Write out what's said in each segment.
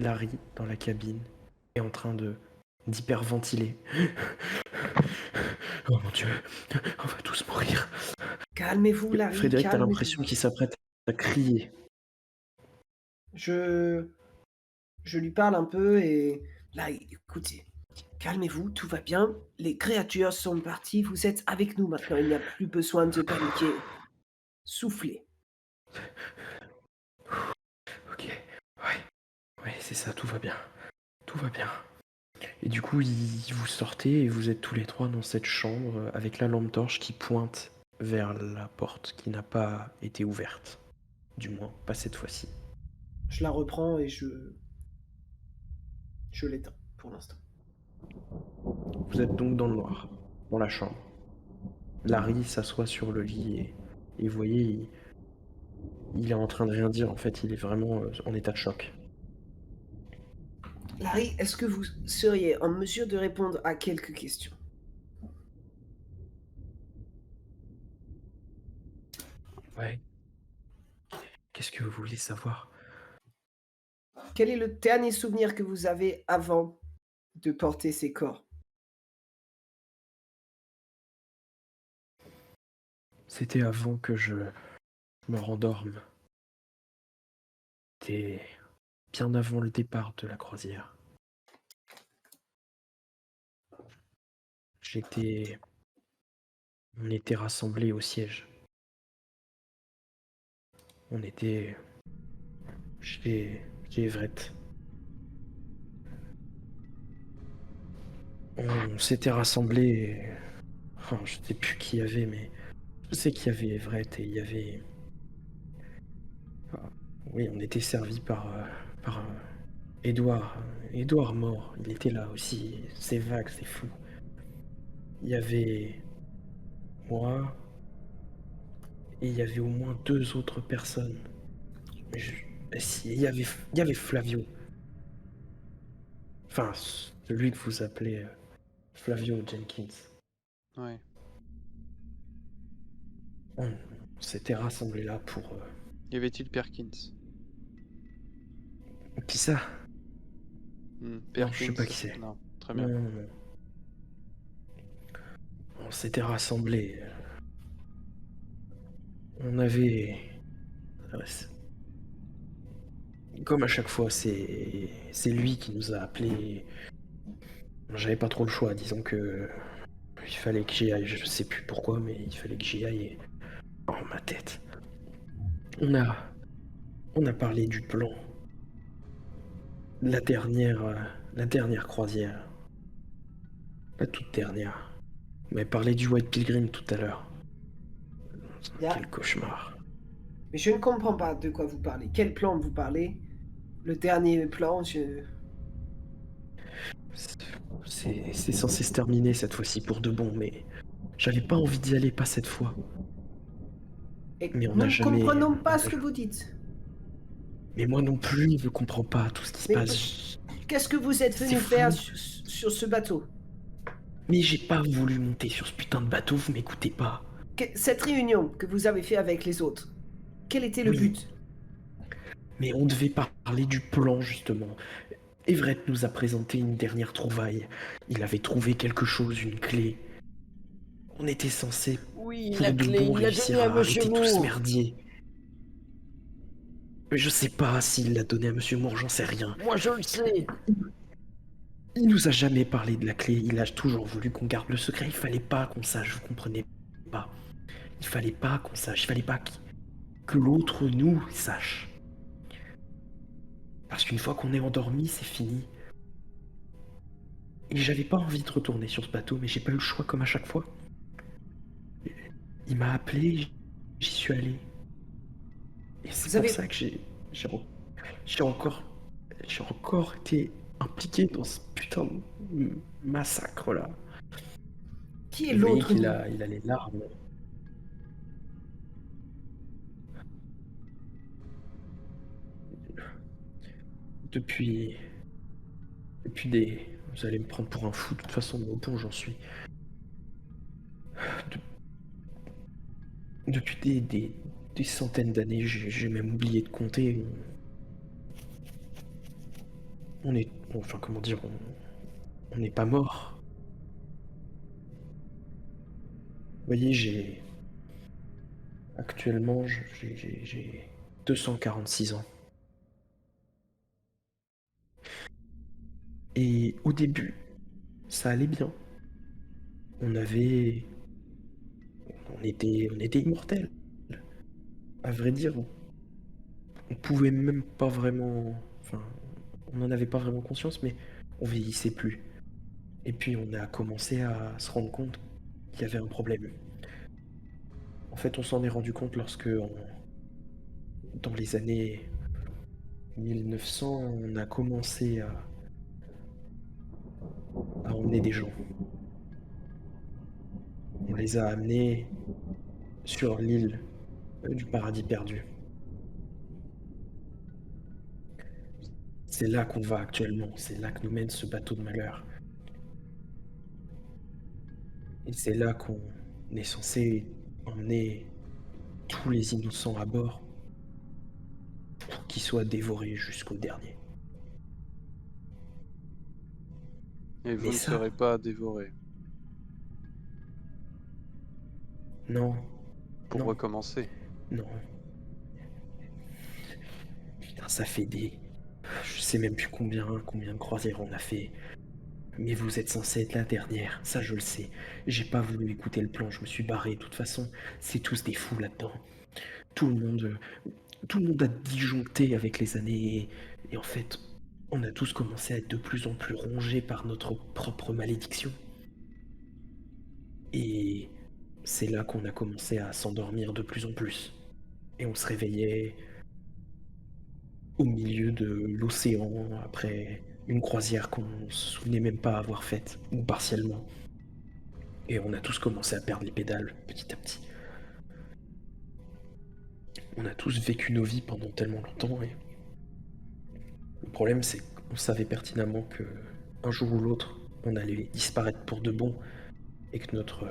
Larry dans la cabine est en train d'hyperventiler. Oh mon Dieu, on va tous mourir. Calmez-vous, Larry, Frédéric, t'as calmez-vous. l'impression qu'il s'apprête à crier. Je lui parle un peu et Larry, écoutez, calmez-vous, tout va bien. Les créatures sont parties, vous êtes avec nous maintenant, il n'y a plus besoin de paniquer. Soufflez. Ok, ouais, c'est ça, tout va bien. Tout va bien. Et du coup, vous sortez et vous êtes tous les trois dans cette chambre avec la lampe torche qui pointe vers la porte qui n'a pas été ouverte. Du moins, pas cette fois-ci. Je la reprends et je l'éteins pour l'instant. Vous êtes donc dans le noir, dans la chambre. Larry s'assoit sur le lit et vous voyez, il est en train de rien dire. En fait, il est vraiment en état de choc. Larry, est-ce que vous seriez en mesure de répondre à quelques questions? Ouais. Qu'est-ce que vous voulez savoir? Quel est le dernier souvenir que vous avez avant de porter ces corps? C'était avant que je me rendorme. C'était bien avant le départ de la croisière. J'étais... On était rassemblés au siège. On était chez Everett. On s'était rassemblés et... Enfin, je sais plus qui y avait, mais je sais qu'il y avait Everett et il y avait... Ah, oui, on était servis par Edouard. Edouard mort, il était là aussi. C'est vague, c'est fou. Il y avait moi et il y avait au moins 2 autres personnes. Je... Si, il y avait Flavio. Enfin, celui que vous appelez Flavio Jenkins. Ouais. On s'était rassemblés là pour... Y avait-il Perkins? Qui ça? Non, je sais pas Perkins? qui c'est. Non, très Non, bien. non, non. On s'était rassemblés. On avait... Comme à chaque fois, c'est lui qui nous a appelés. J'avais pas trop le choix, disons que... Il fallait que j'y aille, je sais plus pourquoi, mais il fallait que j'y aille et... Oh, ma tête. On a parlé du plan. La dernière croisière. La toute dernière. On m'avait parlé du White Pilgrim tout à l'heure. Ya. Quel cauchemar. Mais je ne comprends pas de quoi vous parlez. Quel plan vous parlez? Le dernier plan, C'est censé se terminer cette fois-ci pour de bon, mais j'avais pas envie d'y aller, pas cette fois. Et Mais on nous n'a ne jamais... comprenons pas ce que vous dites. Mais moi non plus, je comprends pas tout ce qui se Mais passe. qu'est-ce que vous êtes C'est venu faire fou. sur ce bateau? Mais j'ai pas voulu monter sur ce putain de bateau, vous m'écoutez pas. Cette réunion que vous avez fait avec les autres, quel était le Oui. but? Mais on devait parler du plan, justement. Everett nous a présenté une dernière trouvaille. Il avait trouvé quelque chose, une clé. On était censé, Oui, pour la de clé, bon, il l'a réussir donnée à à Monsieur arrêter tout ce Moore. merdier. Mais je sais pas s'il l'a donné à Monsieur Moore, j'en sais rien. Moi, je le sais. Il nous a jamais parlé de la clé, il a toujours voulu qu'on garde le secret, il fallait pas qu'on sache, vous comprenez pas. Il fallait pas qu'on sache, il fallait pas que l'autre nous sache. Parce qu'une fois qu'on est endormi, c'est fini. Et j'avais pas envie de retourner sur ce bateau, mais j'ai pas eu le choix comme à chaque fois. Il m'a appelé, j'y suis allé. Et c'est Vous pour avez... ça que j'ai encore été impliqué dans ce putain de massacre là. Qui est Vous voyez l'autre qu'il nous? a les larmes. Depuis des... Vous allez me prendre pour un fou, de toute façon, mais au point où j'en suis. Depuis des centaines d'années, j'ai même oublié de compter. enfin, comment dire, on n'est pas mort. Vous voyez, actuellement, j'ai 246 ans. Et au début, ça allait bien. On avait, on était immortels. À vrai dire, on pouvait même pas vraiment, enfin, on n'en avait pas vraiment conscience, mais on vieillissait plus. Et puis on a commencé à se rendre compte qu'il y avait un problème. En fait, on s'en est rendu compte dans les années 1900, on a commencé à emmener des gens. On les a amenés sur l'île du paradis perdu. C'est là qu'on va actuellement, c'est là que nous mène ce bateau de malheur. Et c'est là qu'on est censé emmener tous les innocents à bord pour qu'ils soient dévorés jusqu'au dernier. Et vous Mais ne ça, serez pas dévoré non, pour non, recommencer. non. Putain, ça fait des... Je sais même plus combien de croisières on a fait. Mais vous êtes censé être la dernière, ça je le sais. J'ai pas voulu écouter le plan, je me suis barré. De toute façon, c'est tous des fous là-dedans. Tout le monde, tout le monde a disjoncté avec les années. Et en fait, on a tous commencé à être de plus en plus rongés par notre propre malédiction. Et c'est là qu'on a commencé à s'endormir de plus en plus. Et on se réveillait au milieu de l'océan après une croisière qu'on ne se souvenait même pas avoir faite, ou partiellement. Et on a tous commencé à perdre les pédales petit à petit. On a tous vécu nos vies pendant tellement longtemps et le problème c'est qu'on savait pertinemment que un jour ou l'autre on allait disparaître pour de bon et que notre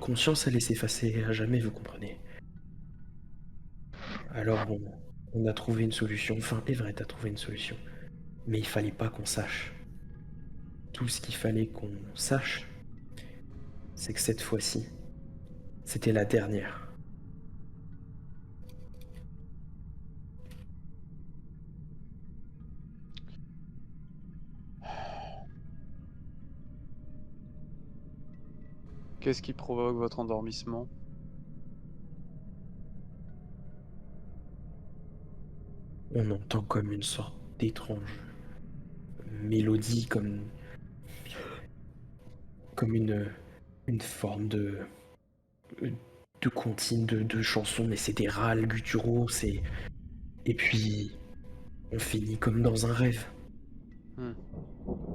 conscience allait s'effacer à jamais, vous comprenez. Alors on a trouvé une solution, enfin Everett a trouvé une solution. Mais il fallait pas qu'on sache. Tout ce qu'il fallait qu'on sache, c'est que cette fois-ci, c'était la dernière. Qu'est-ce qui provoque votre endormissement? On entend comme une sorte d'étrange mélodie, comme une forme de comptine, de chansons, mais c'est des râles gutturaux, c'est... Et puis, on finit comme dans un rêve. Hmm.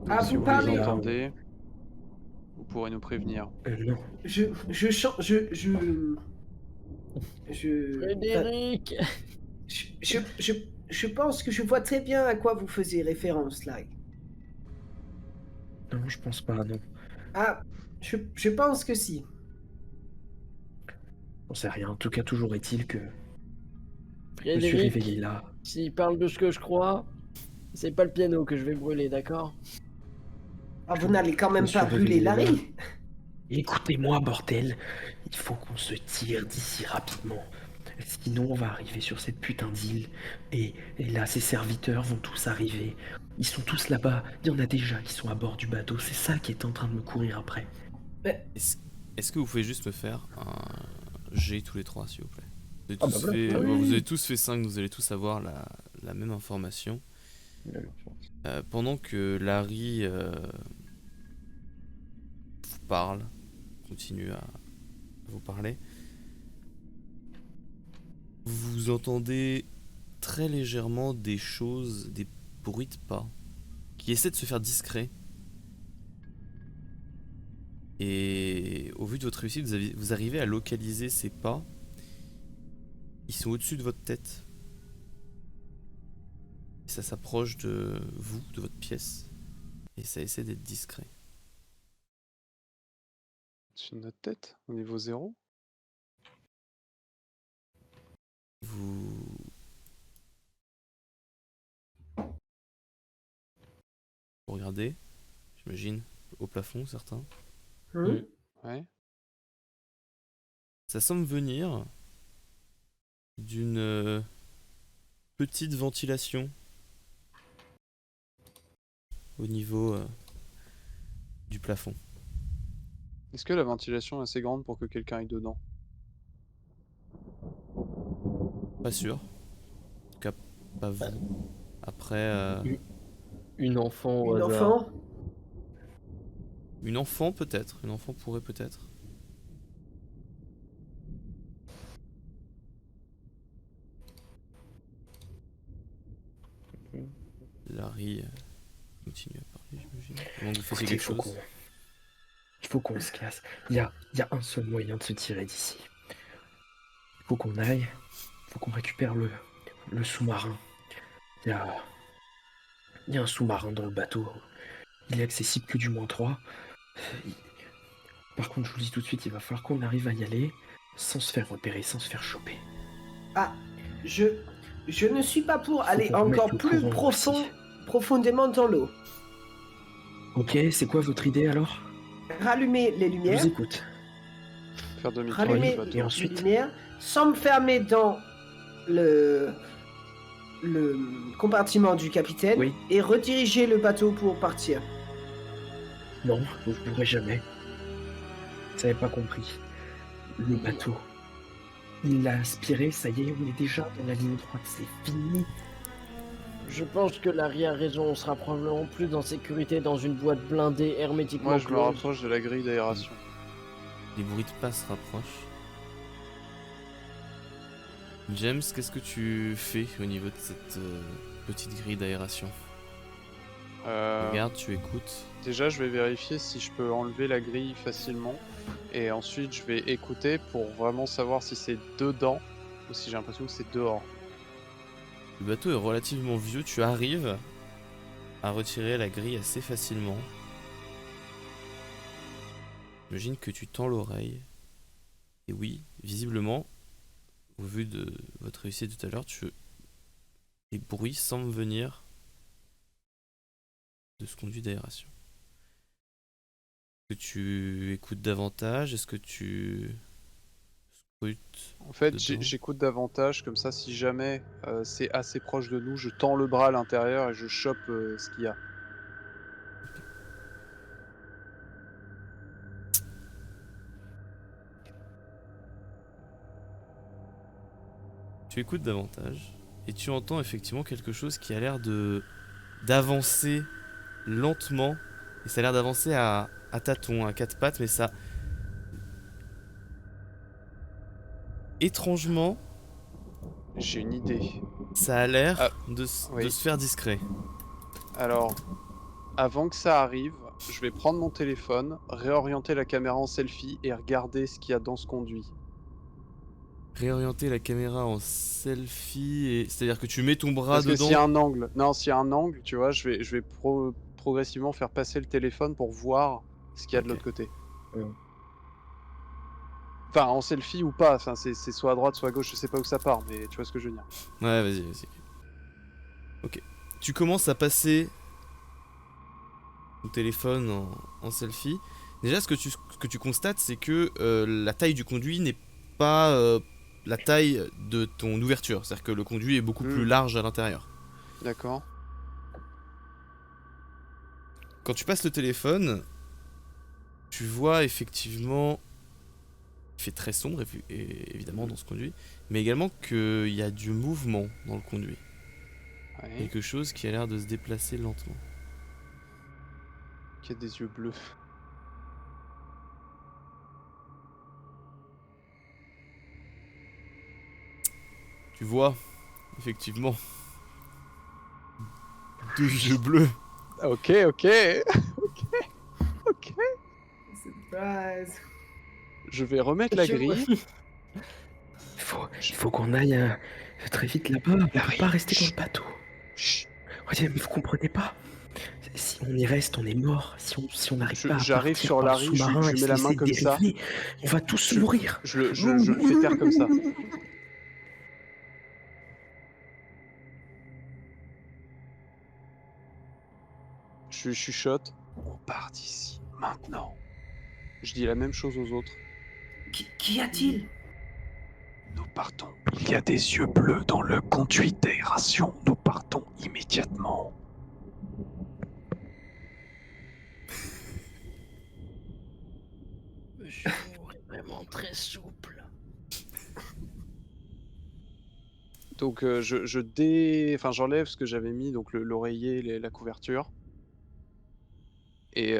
Ah, Si vous vous les Et parlez. là, entendez, vous pourrez nous prévenir. non, Je chan- je, enfin, Frédéric! je, je, je, je pense que je vois très bien à quoi vous faisiez référence là. non, je pense pas, non. Ah, je pense que si. On sait rien. En tout cas, toujours est-il que je me suis réveillé Frédéric, là. s'il parle de ce que je crois, c'est pas le piano que je vais brûler, d'accord? Ah, vous n'allez quand Je me même suis pas brûler réveillé là. Larry. Écoutez-moi, bordel. Il faut qu'on se tire d'ici rapidement. Sinon, on va arriver sur cette putain d'île. Et là, ces serviteurs vont tous arriver. Ils sont tous là-bas. Il y en a déjà qui sont à bord du bateau. C'est ça qui est en train de me courir après. Est-ce est-ce que vous pouvez juste me faire un G tous les trois, s'il vous plaît? Vous avez Ah bah tous voilà. fait, Ah vous oui. avez tous fait 5, vous allez tous avoir la même information. Pendant que Larry vous parle, continue à vous parler, vous entendez très légèrement des choses, des bruits de pas, qui essaient de se faire discrets. Et au vu de votre réussite, vous arrivez à localiser ces pas. Ils sont au-dessus de votre tête. Et ça s'approche de vous, de votre pièce. Et ça essaie d'être discret. Sur notre tête, au niveau 0? Vous Vous regardez, j'imagine, au plafond, certains. Hum. Ouais. Ça semble venir d'une petite ventilation au niveau du plafond. Est-ce que la ventilation est assez grande pour que quelqu'un aille dedans? Pas sûr. En tout cas, pas vous. Après, Une enfant au Une hasard. enfant? une enfant peut-être. Une enfant pourrait peut-être. Larry continue à parler, j'imagine. Avant que vous fassiez Écoutez, quelque chose. il faut qu'on se casse. Il y a un seul moyen de se tirer d'ici. Il faut qu'on aille. Il faut qu'on récupère le sous-marin. Il y a un sous-marin dans le bateau. Il est accessible que du -3. Par contre, je vous le dis tout de suite, il va falloir qu'on arrive à y aller sans se faire repérer, sans se faire choper. Ah, je ne suis pas pour aller qu'on remette encore le plus courant aussi. profondément dans l'eau. Ok, c'est quoi votre idée alors? Rallumer les Je lumières, vous écoute. Faire demi-tour rallumer du et bateau. les ensuite lumières, s'enfermer dans le compartiment du capitaine Oui. et rediriger le bateau pour partir. Non, vous ne pourrez jamais. Vous n'avez pas compris. Le bateau, il l'a aspiré, ça y est, on est déjà dans la ligne droite, c'est fini. Je pense que Larry a raison, on sera probablement plus en sécurité dans une boîte blindée hermétiquement Moi, je me close. rapproche de la grille d'aération. Les bruits de pas se rapprochent. James, qu'est-ce que tu fais au niveau de cette petite grille d'aération? Regarde, tu écoutes. Déjà, je vais vérifier si je peux enlever la grille facilement. Et ensuite, je vais écouter pour vraiment savoir si c'est dedans ou si j'ai l'impression que c'est dehors. Le bateau est relativement vieux, tu arrives à retirer la grille assez facilement. J'imagine que tu tends l'oreille. Et oui, visiblement, au vu de votre réussite tout à l'heure, les bruits semblent venir de ce conduit d'aération. Est-ce que tu écoutes davantage? Est-ce que tu scrutes En fait, dedans? j'écoute davantage, comme ça, si jamais c'est assez proche de nous, je tends le bras à l'intérieur et je chope ce qu'il y a. Tu écoutes davantage et tu entends effectivement quelque chose qui a l'air d'avancer lentement, et ça a l'air d'avancer à tâtons, à quatre pattes, mais ça, étrangement, J'ai une idée. ça a l'air Ah, de oui. se faire discret. Alors, avant que ça arrive, je vais prendre mon téléphone, réorienter la caméra en selfie et regarder ce qu'il y a dans ce conduit. Réorienter la caméra en selfie, et c'est-à-dire que tu mets ton bras Parce que dedans. s'il y a un angle, non, s'il y a un angle, tu vois, je vais progressivement faire passer le téléphone pour voir ce qu'il y a de Ok. l'autre côté. Ouais. Enfin, en selfie ou pas, enfin, c'est soit à droite, soit à gauche, je sais pas où ça part, mais tu vois ce que je veux dire. Ouais, vas-y. Ok. Tu commences à passer ton téléphone en selfie. Déjà, ce que tu constates, c'est que la taille du conduit n'est pas la taille de ton ouverture. C'est-à-dire que le conduit est beaucoup plus large à l'intérieur. D'accord. Quand tu passes le téléphone, tu vois effectivement... Il fait très sombre, évidemment, dans ce conduit. Mais également qu'il y a du mouvement dans le conduit. Ouais. Quelque chose qui a l'air de se déplacer lentement. Qui a des yeux bleus. Tu vois, effectivement, deux yeux bleus. Ok, ok. Ok. Surprise. Je vais remettre la grille. Il faut qu'on aille très vite là-bas. On ne peut pas rester dans Chut. le bateau. Chut. Regardez, mais vous comprenez pas. Si on y reste, on est mort. Si on n'arrive pas à J'arrive partir sur par Larry, le sous-marin je et mets se la main laisser comme ça. dériver, on va tous mourir. Je le fais taire comme ça. Je chuchote. On part d'ici, maintenant. Je dis la même chose aux autres. Qu'y a-t-il? Nous partons. Il y a des yeux bleus dans le conduit d'aération. Nous partons immédiatement. Monsieur Moore est vraiment très souple. Donc j'enlève ce que j'avais mis, donc l'oreiller, la couverture. Et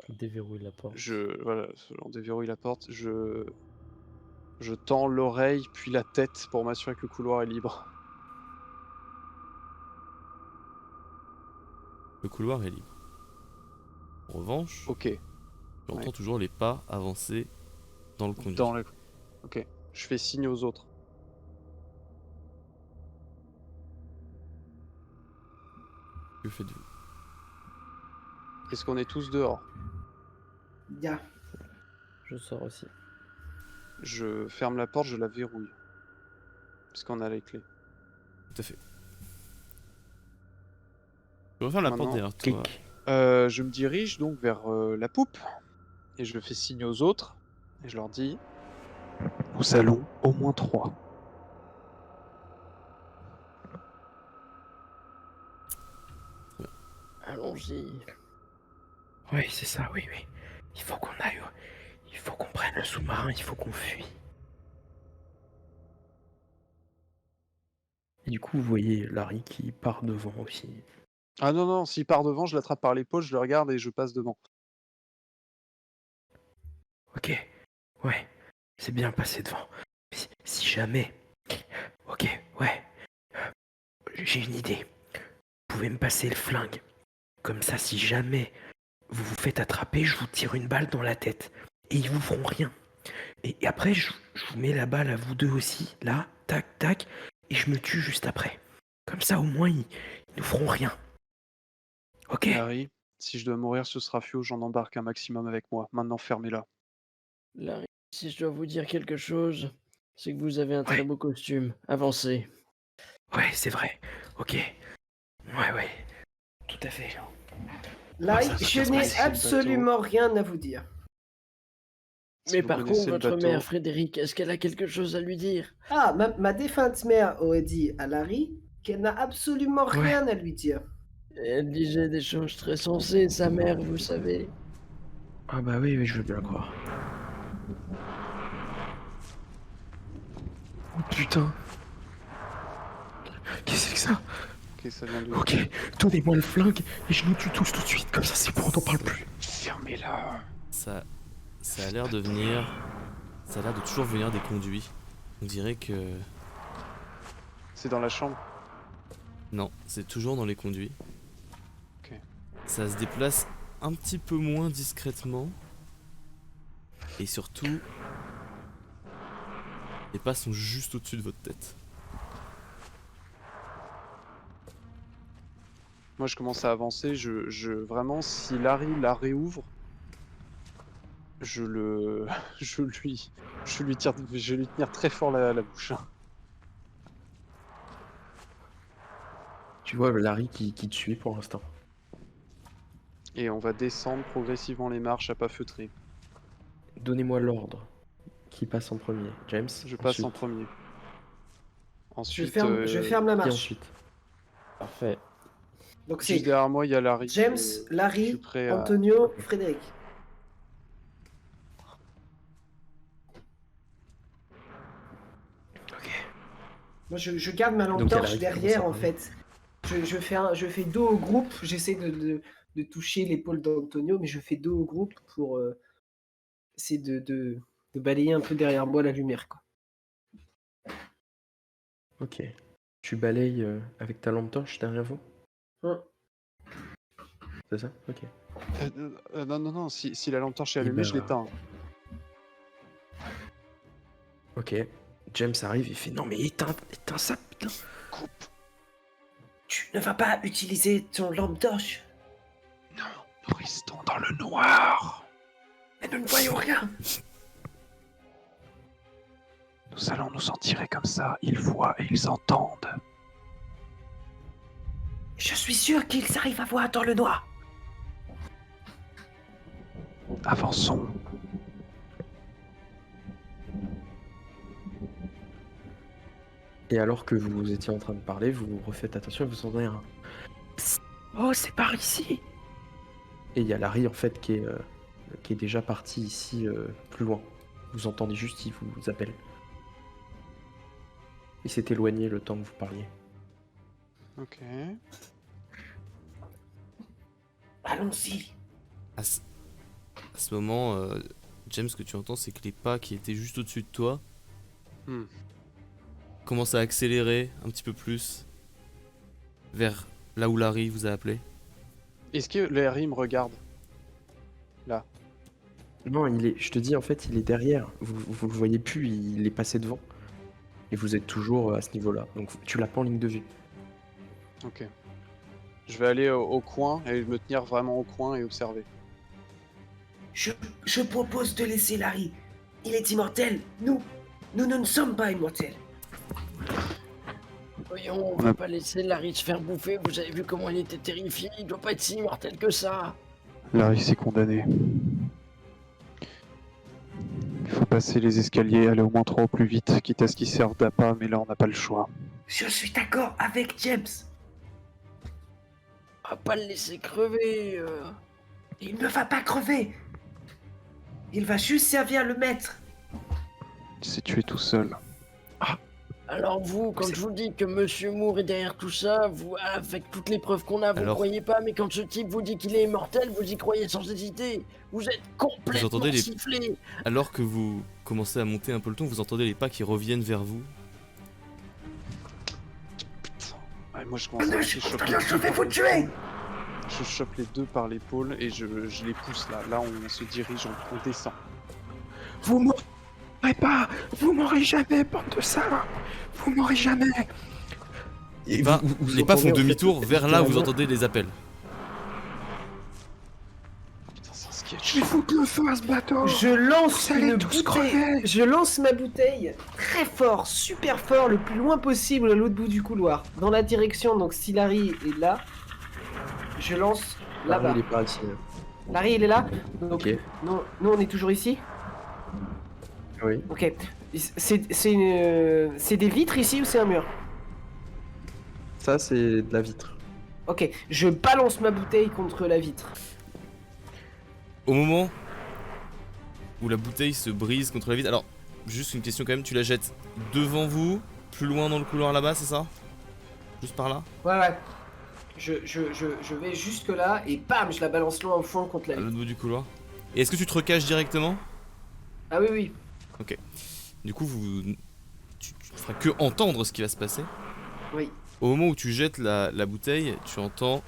Déverrouille la porte. voilà, on déverrouille la porte. Je tends l'oreille puis la tête pour m'assurer que le couloir est libre. Le couloir est libre. En revanche, Ok. tu entends Ouais. toujours les pas avancer dans le conduit. Ok. Je fais signe aux autres. Que faites-vous? Est-ce qu'on est tous dehors? Ya. Je sors aussi. Je ferme la porte, je la verrouille. Parce qu'on a les clés. Tout à fait. Tu refermes la porte Maintenant, derrière toi. Clic. Je me dirige donc vers la poupe. Et je fais signe aux autres. Et je leur dis... Nous allons au moins 3. Allons-y. Oui, c'est ça, oui. Il faut qu'on aille. Il faut qu'on prenne le sous-marin, il faut qu'on fuit. Et du coup, vous voyez Larry qui part devant aussi. Ah non, s'il part devant, je l'attrape par l'épaule, je le regarde et je passe devant. Ok, ouais, c'est bien passé devant. Si jamais... Ok, ouais. J'ai une idée. Vous pouvez me passer le flingue. Comme ça, si jamais vous vous faites attraper, je vous tire une balle dans la tête. Et ils vous feront rien. Et après, je vous mets la balle à vous deux aussi. Là, tac, tac. Et je me tue juste après. Comme ça, au moins, ils nous feront rien. Ok? Harry, si je dois mourir, ce sera Fio, j'en embarque un maximum avec moi. Maintenant, fermez-la. Larry, si je dois vous dire quelque chose, c'est que vous avez un très Ouais. beau costume. Avancez. Ouais, c'est vrai. Ok. Ouais. Tout à fait. Là, ça va je bien se n'ai passer, le absolument rien à vous dire. Si Mais vous par connaissez contre, le votre bateau- mère, Frédéric, est-ce qu'elle a quelque chose à lui dire? Ah, ma défunte mère aurait dit à Larry qu'elle n'a absolument Ouais. rien à lui dire. Elle disait des choses très sensées, sa mère, vous savez. Ah bah oui, je veux bien le croire. Oh putain. Qu'est-ce que c'est que ça? Ok, ça vient de... Ok, donnez-moi le flingue et je nous tue tous tout de suite. Comme ça, c'est bon, on n'en parle plus. Fermez-la. Ça a l'air de venir. Ça a l'air de toujours venir des conduits. On dirait que. C'est dans la chambre. Non, c'est toujours dans les conduits. Ok. Ça se déplace un petit peu moins discrètement. Et surtout, les pas sont juste au-dessus de votre tête. Moi, je commence à avancer. Vraiment, si Larry la réouvre, je vais lui tenir très fort la bouche. Tu vois Larry qui te suit pour l'instant. Et on va descendre progressivement les marches à pas feutrer. Donnez-moi l'ordre. Qui passe en premier? James? Je passe en Ensuite. premier. Je Ensuite, ferme la Qui marche. ensuite? Parfait. Donc juste c'est derrière moi, il y a Larry. James, et je suis Larry, prêt à... Antonio, Frédéric. Ok. Moi, je garde ma lampe Donc, il y a torche Larry qui derrière, en commence à fait. Je fais dos au groupe. J'essaie de toucher l'épaule d'Antonio, mais je fais dos au groupe pour essayer de balayer un peu derrière moi la lumière, quoi. Ok. Tu balayes avec ta lampe torche derrière vous? Hein. C'est ça? Ok. Non, si la lampe torche est Eh allumée, ben, je l'éteins. Ok. James arrive, il fait non mais éteins ça, putain. Coupe. Tu ne vas pas utiliser ton lampe torche. Non, nous restons dans le noir. Mais nous ne voyons rien. Nous allons nous en tirer comme ça. Ils voient et ils entendent. Je suis sûr qu'ils arrivent à voir dans le noir. Avançons. Et alors que vous étiez en train de parler, vous refaites attention et vous entendez un Psst. Oh, c'est par ici. Et il y a Larry en fait qui est déjà parti ici plus loin. Vous entendez juste, il vous appelle. Il s'est éloigné le temps que vous parliez. Ok. Allons-y. À ce moment, James, ce que tu entends, c'est que les pas qui étaient juste au-dessus de toi Hmm. commencent à accélérer un petit peu plus vers là où Larry vous a appelé. Est-ce que Larry me regarde? Là. Non, je te dis en fait, il est derrière. Vous le voyez plus, il est passé devant. Et vous êtes toujours à ce niveau-là. Donc tu l'as pas en ligne de vue. Ok. Je vais aller au coin et me tenir vraiment au coin et observer. Je propose de laisser Larry. Il est immortel. Nous ne sommes pas immortels. Voyons, on va pas laisser Larry se faire bouffer. Vous avez vu comment il était terrifié. Il doit pas être si immortel que ça. Larry s'est condamné. Il faut passer les escaliers, aller au moins 3 au plus vite, quitte à ce qu'ils servent d'appât, mais là on n'a pas le choix. Je suis d'accord avec James. On va pas le laisser crever. Il ne va pas crever. Il va juste servir le maître. Il s'est tué tout seul. Alors vous, quand je vous dis que Monsieur Moore est derrière tout ça, vous, avec toutes les preuves qu'on a, vous ne Alors- croyez pas, mais quand ce type vous dit qu'il est immortel, vous y croyez sans hésiter. Vous êtes complètement entendez les- sifflé. Alors que vous commencez à monter un peu le ton, vous entendez les pas qui reviennent vers vous. Ouais, moi je commence à Je choper les vais deux. vous tuer. Je chope les deux par l'épaule et je les pousse là. Là on se dirige, on descend. Vous m'aurez pas. Vous m'aurez jamais, bande de salauds. Vous m'aurez jamais. Et Les pas, vous les pas font entendez, en fait, demi-tour vers là où vous littéralement, entendez les appels. Putain, c'est un sketch. Je vais foutre le feu à ce bateau. Je lance Vous allez une tous bouteille. crever. Je lance ma bouteille très fort, super fort, le plus loin possible à l'autre bout du couloir. Dans la direction, donc si Larry est là, je lance là-bas. Il est pas ici. Larry, il est là. Donc, Ok. nous, on est toujours ici. Oui. Ok. C'est des vitres ici ou c'est un mur? Ça, c'est de la vitre. Ok. Je balance ma bouteille contre la vitre. Au moment où la bouteille se brise contre la vitre, alors juste une question quand même, tu la jettes devant vous, plus loin dans le couloir là-bas, c'est ça? Juste par là? Ouais. Je vais jusque là et bam, je la balance loin au fond contre la À vitre. l'autre bout du couloir. Et est-ce que tu te recaches directement? Ah oui. Du coup, tu ne feras que entendre ce qui va se passer. Oui. Au moment où tu jettes la bouteille, tu entends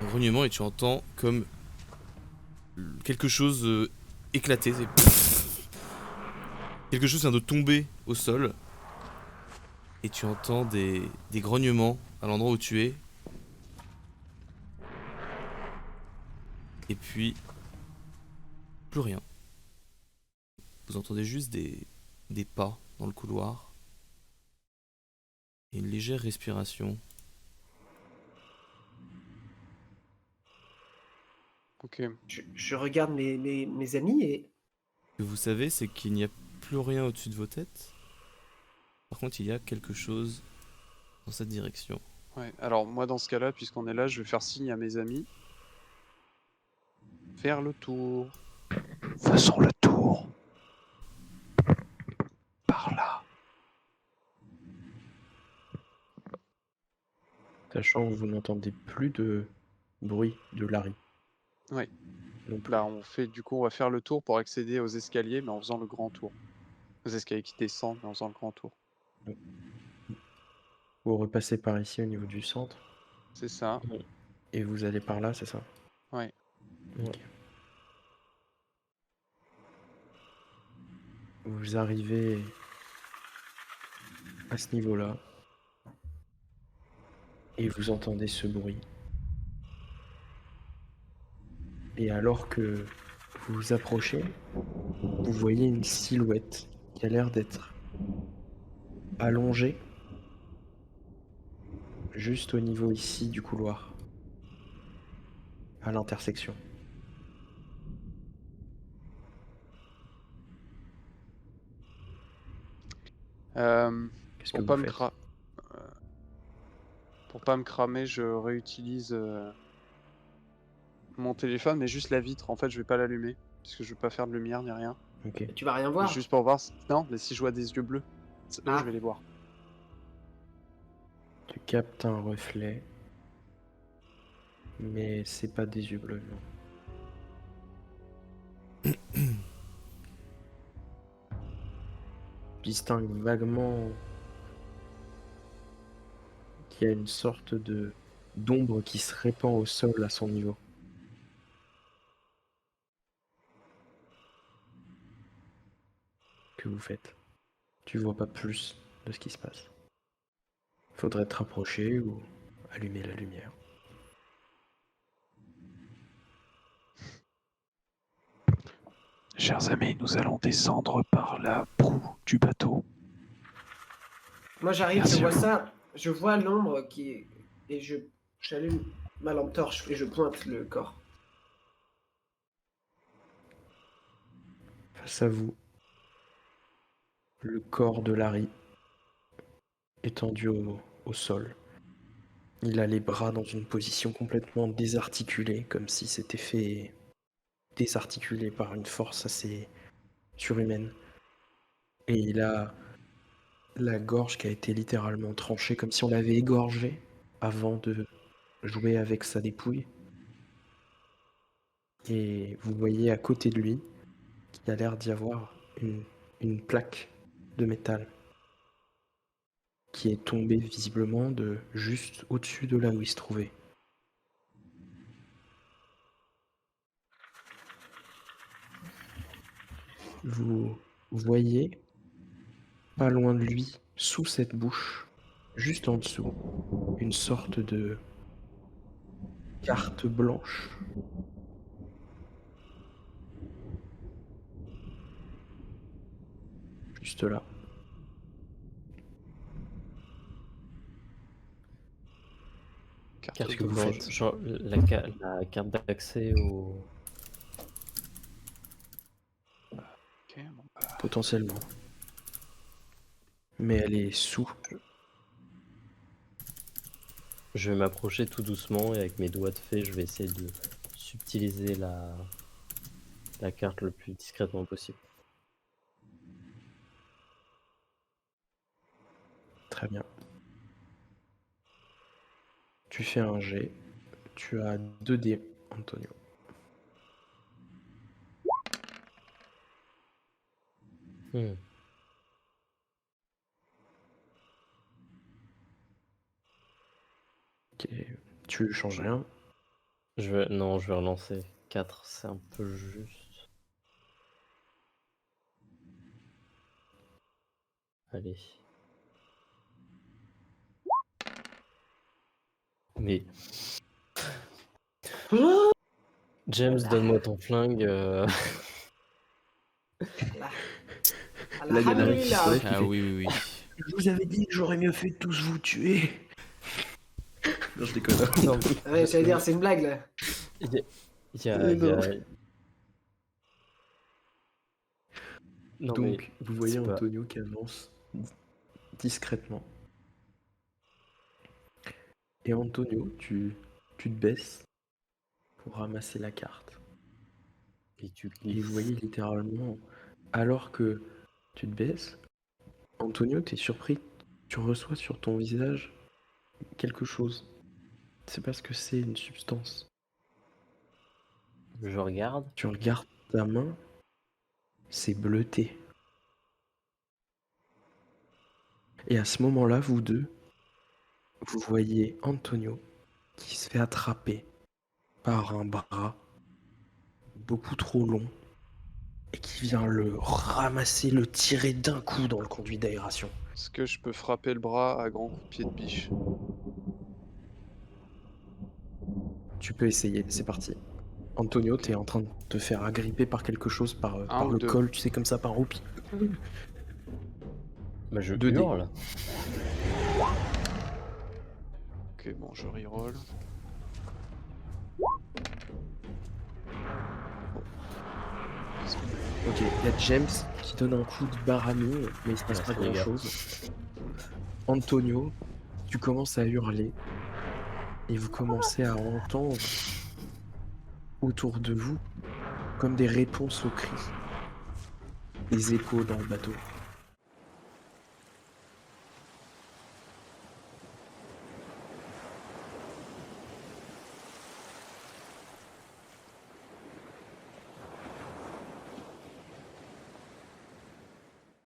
un grognement et tu entends comme quelque chose éclater. Quelque chose vient de tomber au sol. Et tu entends des grognements à l'endroit où tu es. Et puis, plus rien. Vous entendez juste des pas dans le couloir. Et une légère respiration. Ok. Je regarde mes amis et... Ce que vous savez, c'est qu'il n'y a plus rien au-dessus de vos têtes. Par contre, il y a quelque chose dans cette direction. Ouais. Alors moi dans ce cas-là, puisqu'on est là, je vais faire signe à mes amis. Faire le tour. Faisons le tour. Par là. Sachant que vous n'entendez plus de bruit de Larry. Ouais. Donc Là on va faire le tour pour accéder aux escaliers, mais en faisant le grand tour. Aux escaliers qui descendent, mais en faisant le grand tour. vous repassez par ici au niveau du centre. C'est ça. Et vous allez par là, c'est ça? Ouais. Ok. Vous arrivez à ce niveau-là. Et vous entendez ce bruit. Et alors que vous vous approchez, vous voyez une silhouette qui a l'air d'être allongée juste au niveau ici du couloir. À l'intersection. Qu'est-ce que Pour vous pas me faites? pour pas me cramer, je réutilise mon téléphone, mais juste la vitre. En fait, je vais pas l'allumer, puisque je veux pas faire de lumière ni rien. Ok. Tu vas rien Mais voir. juste pour voir. Non, mais si je vois des yeux bleus, eux, Ah. je vais les voir. Tu captes un reflet. Mais c'est pas des yeux bleus, non. Tu distingues vaguement qu'il y a une sorte de d'ombre qui se répand au sol à son niveau. Que vous faites? Tu vois pas plus de ce qui se passe. Faudrait te rapprocher ou allumer la lumière. Chers amis, nous allons descendre par la proue du bateau. Moi j'arrive, Merci je vois à vous. ça, je vois l'ombre qui est... Et j'allume ma lampe torche et je pointe le corps. Face à vous, le corps de Larry étendu au sol. Il a les bras dans une position complètement désarticulée, comme si c'était fait désarticuler par une force assez surhumaine. Et il a la gorge qui a été littéralement tranchée, comme si on l'avait égorgé avant de jouer avec sa dépouille. Et vous voyez à côté de lui qu'il a l'air d'y avoir une plaque de métal qui est tombée visiblement de juste au-dessus de là où il se trouvait. Vous voyez, pas loin de lui, sous cette bouche, juste en dessous, une sorte de carte blanche. Juste là. Carte Qu'est-ce que vous Genre, faites? genre la carte d'accès au... Ok, bon. Potentiellement. Mais elle est sous. Je vais m'approcher tout doucement et avec mes doigts de fée, je vais essayer de subtiliser la carte le plus discrètement possible. Très bien. Tu fais un jet. Tu as 2 dés, Antonio. Ok. Tu changes rien. Non, je vais relancer. 4, c'est un peu juste. Allez. Mais... James, donne-moi ton flingue. Là, il y en a un qui se Alhamdulillah. relève qui Ah fait, oui, oui, oui. Je vous avais dit que j'aurais mieux fait de tous vous tuer. Non, je déconne. Non, Ouais, j'allais dire, c'est une blague là. il y a- il y a- Mais il y a- non. Non, Donc, mais vous voyez c'est pas- Antonio qui avance discrètement. Et Antonio, tu te baisses pour ramasser la carte. Et tu Et glisses. vous voyez littéralement, alors que tu te baisses, Antonio, t'es surpris. Tu reçois sur ton visage quelque chose. C'est parce que c'est une substance. Je regarde. Tu regardes ta main, c'est bleuté. Et à ce moment-là, vous deux, vous voyez Antonio qui se fait attraper par un bras beaucoup trop long et qui vient le ramasser, le tirer d'un coup dans le conduit d'aération. Est-ce que je peux frapper le bras à grands coups de pied de biche? Tu peux essayer, c'est parti. Antonio, t'es en train de te faire agripper par quelque chose, par ou le deux. col, tu sais, comme ça, par roupie. Bah, je 2 dés. hurle. Ok, bon, je reroll. Ok, il y a James qui donne un coup de barre à nous, mais il se passe pas Merci, les gars. grand chose. Antonio, tu commences à hurler et vous commencez à entendre autour de vous comme des réponses aux cris, des échos dans le bateau.